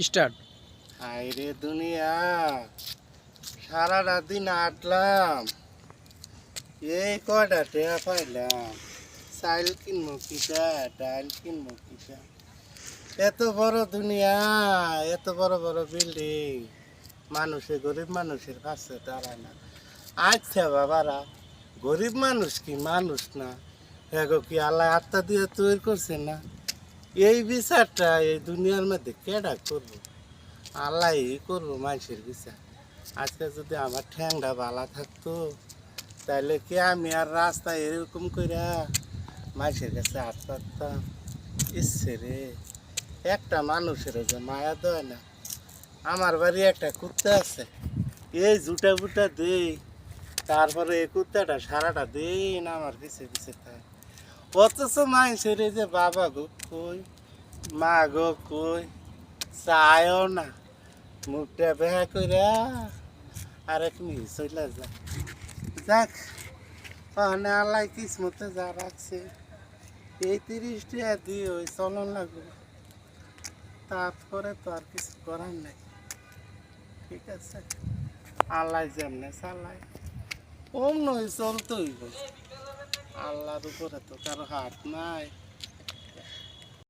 Start. হায় রে দুনিয়া, সারাটা দিন আটলাম, এই কয়টা টেয়া পাইলাম। চাইল কিনবো কিটা, ডাল কিনবো কিটা। এত বড় দুনিয়া, এত বড় বড় বিল্ডিং, গরিব মানুষের কাছে দাঁড়ায় না। আচ্ছা বাবারা, গরিব মানুষ কি মানুষ না? এগো কি আল্লাহ আত্মা দিয়ে তৈরি করছে না? এই বিচারটা এই দুনিয়ার মধ্যে কেডা করবো? আল্লাহ করবো মানুষের বিচার। আজকে যদি আমার ঠ্যাংটা ভালা থাকতো, তাহলে কি আমি আর রাস্তায় এরকম কইরা মানুষের কাছে হাত পাততাম? ইচ্ছে রে, একটা মানুষের যে মায়া দেয় না। আমার বাড়ি একটা কুত্তা আছে, এই জুটা বুটা দেই, তারপরে এই কুত্তাটা সারাটা দিন আমার পিছে পিছে থাকে। অথচ মানুষের এই যে বাবা গো কই, মা গো কই, চায়ও না, মুখটা বেহা কইরা আরেক মিনিট চলে যায়। যাক, ওখানে আল্লাহ কিসমতে যা রাখছে, এই 30 টাকা দিয়ে ওই চলন লাগবে। তারপরে তো আর কিছু করার নেই। ঠিক আছে, আল্লাহ যেমনে চালায় অমনই চলতে হইব। আল্লাহর উপরে তো কারো হাত নাই।